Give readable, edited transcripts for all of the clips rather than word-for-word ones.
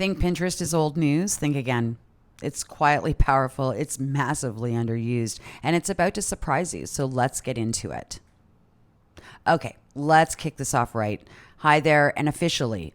Think Pinterest is old news? Think again. It's quietly powerful, it's massively underused, and it's about to surprise you. So let's get into it. Okay, let's kick this off right. Hi there, and officially,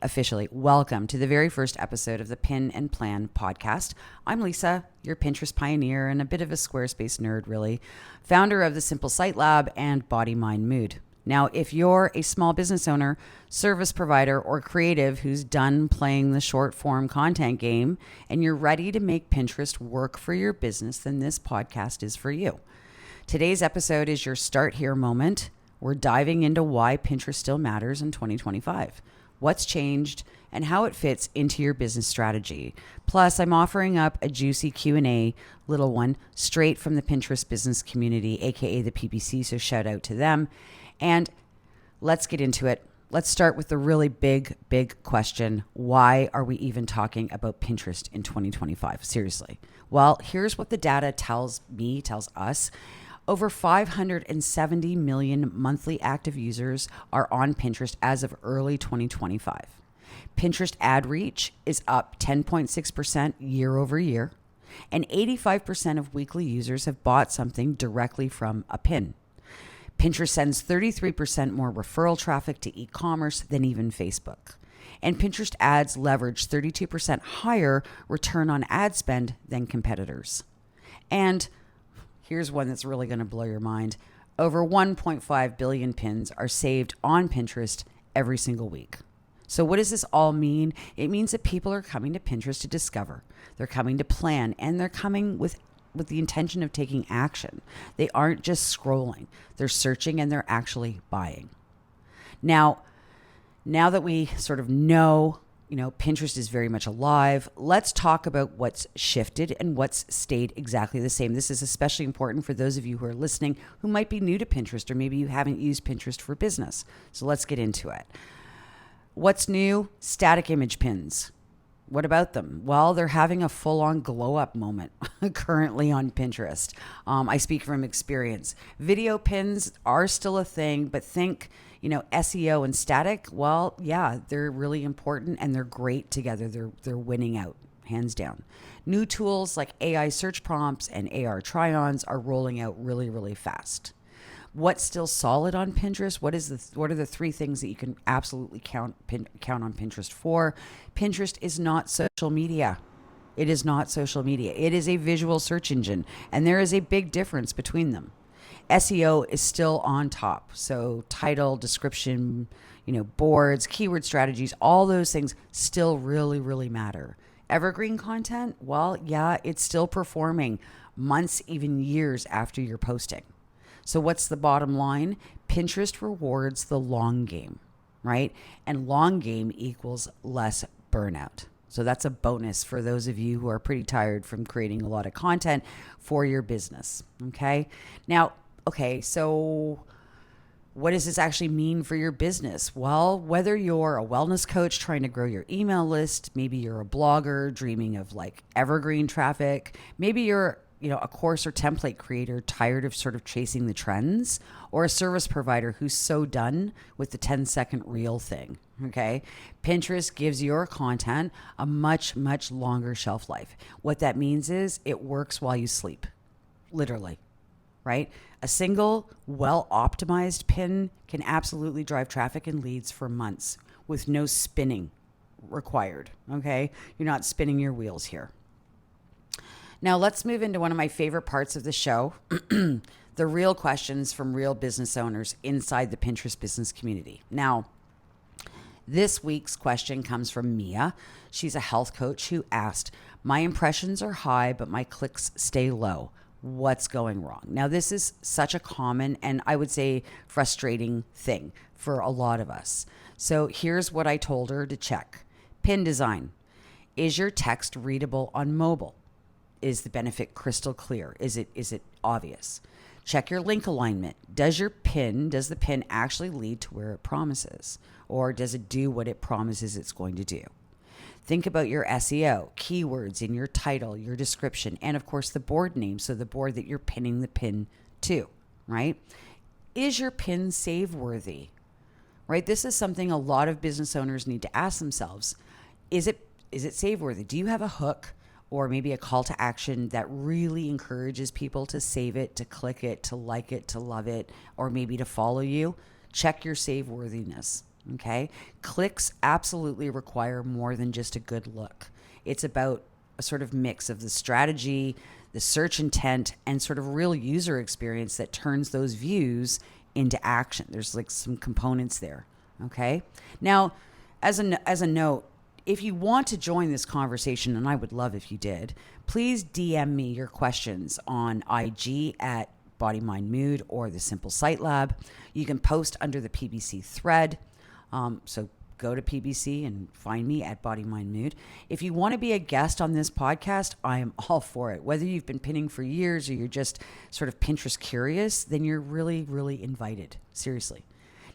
welcome to the very first episode of the Pin and Plan podcast. I'm Lisa, your Pinterest pioneer and a bit of a Squarespace nerd, really, founder of the Simple Site Lab and Body Mind Mood. Now, if you're a small business owner, service provider, or creative who's done playing the short form content game and you're ready to make Pinterest work for your business, then this podcast is for you. Today's episode is your start here moment. We're diving into why Pinterest still matters in 2025, what's changed, and how it fits into your business strategy. Plus, I'm offering up a juicy Q&A, little one, straight from the Pinterest business community, aka the PPC, so shout out to them. And let's get into it. Let's start with the really big question. Why are we even talking about Pinterest in 2025? Seriously. Well, here's what the data tells us. Over 570 million monthly active users are on Pinterest as of early 2025. Pinterest ad reach is up 10.6% year over year, and 85% of weekly users have bought something directly from a pin. Pinterest sends 33% more referral traffic to e-commerce than even Facebook. And Pinterest ads leverage 32% higher return on ad spend than competitors. And here's one that's really going to blow your mind. Over 1.5 billion pins are saved on Pinterest every single week. So what does this all mean? It means that people are coming to Pinterest to discover. They're coming to plan, and they're coming with the intention of taking action. They aren't just scrolling. They're searching and they're actually buying. Now that we sort of know, Pinterest is very much alive, let's talk about what's shifted and what's stayed exactly the same. This is especially important for those of you who are listening who might be new to Pinterest, or maybe you haven't used Pinterest for business. So let's get into it. What's new? Static image pins. What about them? Well, they're having a full-on glow-up moment currently on Pinterest. I speak from experience. Video pins are still a thing, but think, SEO and static. Well, yeah, they're really important and they're great together. They're winning out, hands down. New tools like AI search prompts and AR try-ons are rolling out really, really fast. What's still solid on Pinterest? What are the three things that you can absolutely count on Pinterest for? Pinterest is not social media. It is not social media. It is a visual search engine, and there is a big difference between them. SEO is still on top. So title, description, boards, keyword strategies, all those things still really, really matter. Evergreen content? Well, yeah, it's still performing months, even years after you're posting. So what's the bottom line? Pinterest rewards the long game, right? And long game equals less burnout. So that's a bonus for those of you who are pretty tired from creating a lot of content for your business, okay? Now, so what does this actually mean for your business? Well, whether you're a wellness coach trying to grow your email list, maybe you're a blogger dreaming of like evergreen traffic, maybe you're a course or template creator tired of sort of chasing the trends, or a service provider who's so done with the 10-second reel thing, okay? Pinterest gives your content a much, much longer shelf life. What that means is it works while you sleep, literally, right? A single, well-optimized pin can absolutely drive traffic and leads for months with no spinning required, okay? You're not spinning your wheels here. Now, let's move into one of my favorite parts of the show, the real questions from real business owners inside the Pinterest business community. Now, this week's question comes from Mia. She's a health coach who asked, "My impressions are high, but my clicks stay low. What's going wrong?" Now, this is such a common and I would say frustrating thing for a lot of us. So here's what I told her to check. Pin design. Is your text readable on mobile? Is the benefit crystal clear? Is it obvious? Check your link alignment. Does the pin actually lead to where it promises? Or does it do what it promises it's going to do? Think about your SEO, keywords in your title, your description, and of course the board name, so the board that you're pinning the pin to, right? Is your pin save worthy? Right? This is something a lot of business owners need to ask themselves. Is it Is it save worthy? Do you have a hook or maybe a call to action that really encourages people to save it, to click it, to like it, to love it, or maybe to follow you? Check your save worthiness. Okay. Clicks absolutely require more than just a good look. It's about a sort of mix of the strategy, the search intent, and sort of real user experience that turns those views into action. There's like some components there. Okay. Now, as a note, if you want to join this conversation, and I would love if you did, please DM me your questions on IG at Body Mind Mood or the Simple Sight Lab. You can post under the PBC thread. So go to PBC and find me at Body Mind Mood. If you want to be a guest on this podcast, I am all for it. Whether you've been pinning for years or you're just sort of Pinterest curious, then you're really, really invited. Seriously.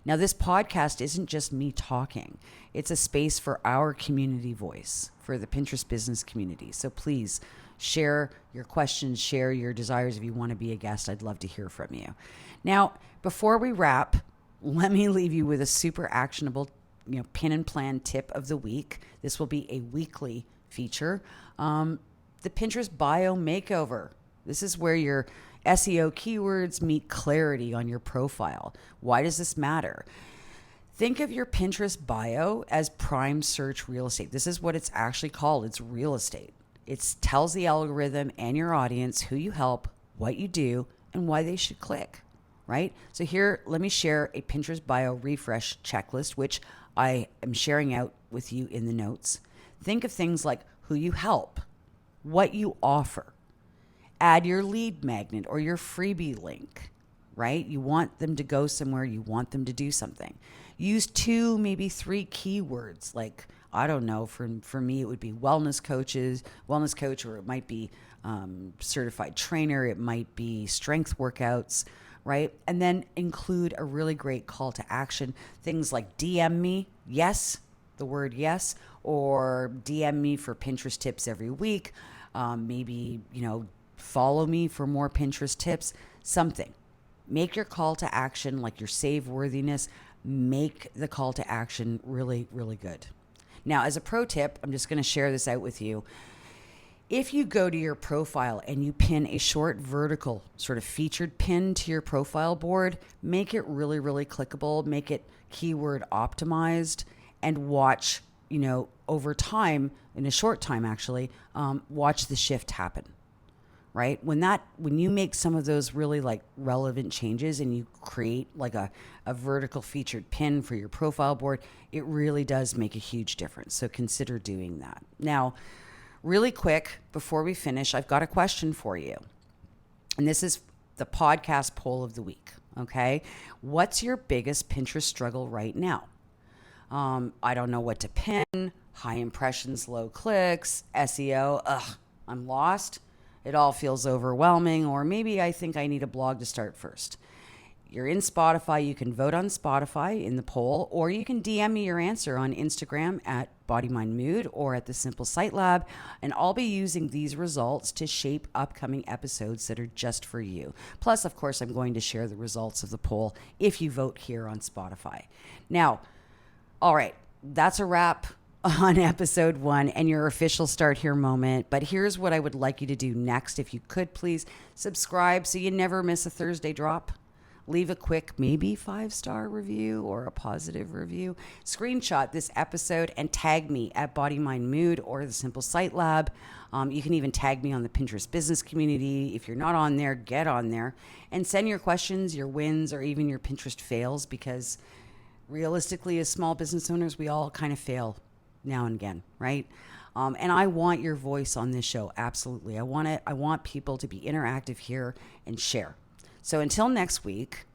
Now, this podcast isn't just me talking. It's a space for our community voice, for the Pinterest business community. So please share your questions, share your desires. If you want to be a guest, I'd love to hear from you. Now, before we wrap, let me leave you with a super actionable, pin and plan tip of the week. This will be a weekly feature. The Pinterest bio makeover. This is where your SEO keywords meet clarity on your profile. Why does this matter? Think of your Pinterest bio as prime search real estate. This is what it's actually called. It's real estate. It tells the algorithm and your audience who you help, what you do, and why they should click. Right? So here, let me share a Pinterest bio refresh checklist, which I am sharing out with you in the notes. Think of things like who you help, what you offer, add your lead magnet or your freebie link, right? You want them to go somewhere. You want them to do something. Use 2, maybe 3 keywords. Like, I don't know, for me, it would be wellness coach, or it might be certified trainer. It might be strength workouts, right? And then include a really great call to action. Things like DM me, yes, the word yes, or DM me for Pinterest tips every week. Maybe, follow me for more Pinterest tips, something. Make your call to action, like your save worthiness, make the call to action really, really good. Now, as a pro tip, I'm just going to share this out with you. If you go to your profile and you pin a short vertical sort of featured pin to your profile board, make it really, really clickable, make it keyword optimized, and watch, over time, in a short time actually, watch the shift happen. Right? When you make some of those really like relevant changes and you create like a vertical featured pin for your profile board, it really does make a huge difference. So consider doing that. Now, really quick, before we finish, I've got a question for you. And this is the podcast poll of the week. Okay. What's your biggest Pinterest struggle right now? I don't know what to pin, high impressions, low clicks, SEO. I'm lost. It all feels overwhelming, or maybe I think I need a blog to start first. You're in Spotify. You can vote on Spotify in the poll, or you can DM me your answer on Instagram at Body Mind Mood or at the Simple Sight Lab, and I'll be using these results to shape upcoming episodes that are just for you. Plus, of course, I'm going to share the results of the poll if you vote here on Spotify. Now, all right, that's a wrap on episode 1 and your official start here moment. But here's what I would like you to do next. If you could please subscribe so you never miss a Thursday drop. Leave a quick, maybe 5-star review or a positive review. Screenshot this episode and tag me at Body Mind Mood or the Simple Sight Lab. You can even tag me on the Pinterest business community. If you're not on there, get on there and send your questions, your wins, or even your Pinterest fails, because realistically, as small business owners, we all kind of fail now and again, right? And I want your voice on this show. Absolutely. I want people to be interactive here and share. So until next week,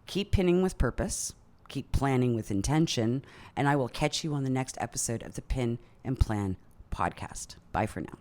keep pinning with purpose, keep planning with intention, and I will catch you on the next episode of the Pin and Plan podcast. Bye for now.